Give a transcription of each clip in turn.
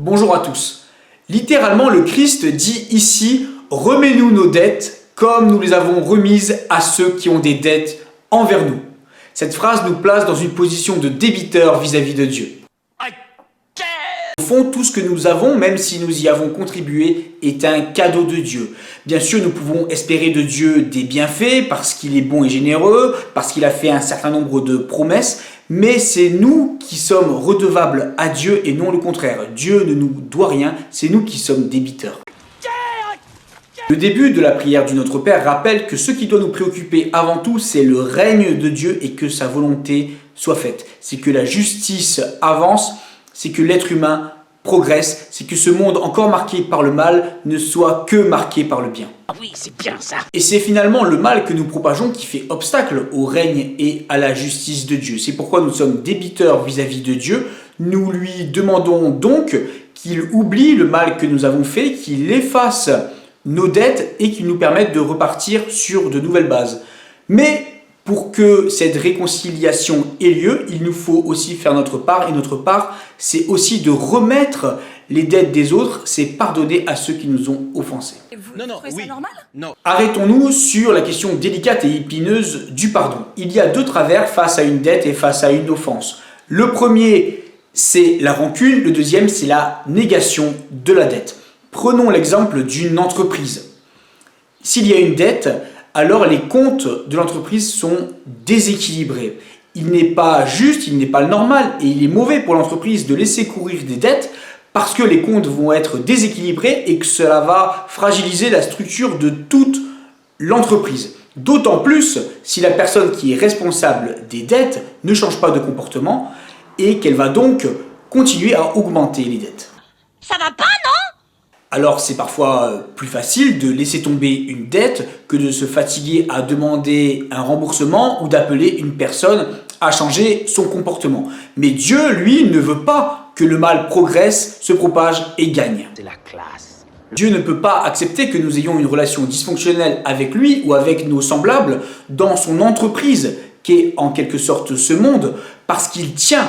Bonjour à tous. Littéralement, le Christ dit ici « Remets-nous nos dettes comme nous les avons remises à ceux qui ont des dettes envers nous ». Cette phrase nous place dans une position de débiteur vis-à-vis de Dieu. Au fond, tout ce que nous avons, même si nous y avons contribué, est un cadeau de Dieu. Bien sûr, nous pouvons espérer de Dieu des bienfaits parce qu'il est bon et généreux, parce qu'il a fait un certain nombre de promesses, mais c'est nous qui sommes redevables à Dieu et non le contraire. Dieu ne nous doit rien, c'est nous qui sommes débiteurs. Le début de la prière du Notre Père rappelle que ce qui doit nous préoccuper avant tout, c'est le règne de Dieu et que sa volonté soit faite. C'est que la justice avance, c'est que l'être humain progresse, c'est que ce monde encore marqué par le mal ne soit que marqué par le bien. Oui, c'est bien ça. Et c'est finalement le mal que nous propageons qui fait obstacle au règne et à la justice de Dieu. C'est pourquoi nous sommes débiteurs vis-à-vis de Dieu. Nous lui demandons donc qu'il oublie le mal que nous avons fait, qu'il efface nos dettes et qu'il nous permette de repartir sur de nouvelles bases. Mais pour que cette réconciliation ait lieu, il nous faut aussi faire notre part. Et notre part, c'est aussi de remettre les dettes des autres, c'est pardonner à ceux qui nous ont offensés. Et vous trouvez ça normal? Non. Arrêtons-nous sur la question délicate et épineuse du pardon. Il y a deux travers face à une dette et face à une offense. Le premier, c'est la rancune. Le deuxième, c'est la négation de la dette. Prenons l'exemple d'une entreprise. S'il y a une dette, alors les comptes de l'entreprise sont déséquilibrés. Il n'est pas juste, il n'est pas normal et il est mauvais pour l'entreprise de laisser courir des dettes parce que les comptes vont être déséquilibrés et que cela va fragiliser la structure de toute l'entreprise. D'autant plus si la personne qui est responsable des dettes ne change pas de comportement et qu'elle va donc continuer à augmenter les dettes. Ça va pas, non? Alors c'est parfois plus facile de laisser tomber une dette que de se fatiguer à demander un remboursement ou d'appeler une personne à changer son comportement. Mais Dieu, lui, ne veut pas que le mal progresse, se propage et gagne. C'est la classe. Dieu ne peut pas accepter que nous ayons une relation dysfonctionnelle avec lui ou avec nos semblables dans son entreprise, qu'est en quelque sorte ce monde, parce qu'il tient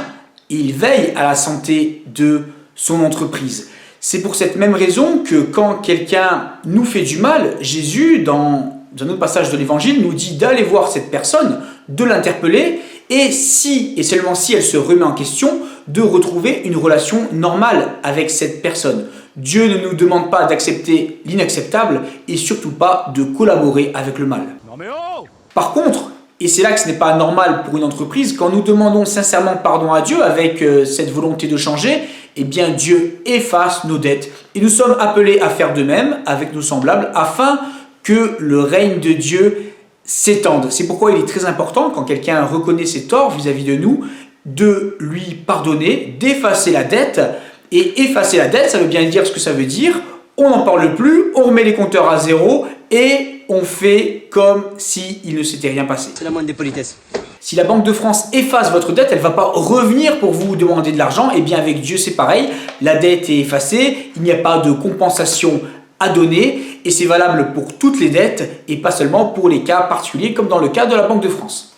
et il veille à la santé de son entreprise. C'est pour cette même raison que quand quelqu'un nous fait du mal, Jésus, dans un autre passage de l'Évangile, nous dit d'aller voir cette personne, de l'interpeller, et si, et seulement si elle se remet en question, de retrouver une relation normale avec cette personne. Dieu ne nous demande pas d'accepter l'inacceptable et surtout pas de collaborer avec le mal. Non mais oh! Par contre, et c'est là que ce n'est pas normal pour une entreprise, quand nous demandons sincèrement pardon à Dieu avec cette volonté de changer, eh bien Dieu efface nos dettes. Et nous sommes appelés à faire de même avec nos semblables afin que le règne de Dieu s'étende. C'est pourquoi il est très important, quand quelqu'un reconnaît ses torts vis-à-vis de nous, de lui pardonner, d'effacer la dette. Et effacer la dette, ça veut bien dire ce que ça veut dire. On n'en parle plus, on remet les compteurs à zéro et on fait comme s'il ne s'était rien passé. C'est la moindre des politesses. Si la Banque de France efface votre dette, elle ne va pas revenir pour vous demander de l'argent. Et bien avec Dieu, c'est pareil. La dette est effacée, il n'y a pas de compensation à donner. Et c'est valable pour toutes les dettes et pas seulement pour les cas particuliers comme dans le cas de la Banque de France.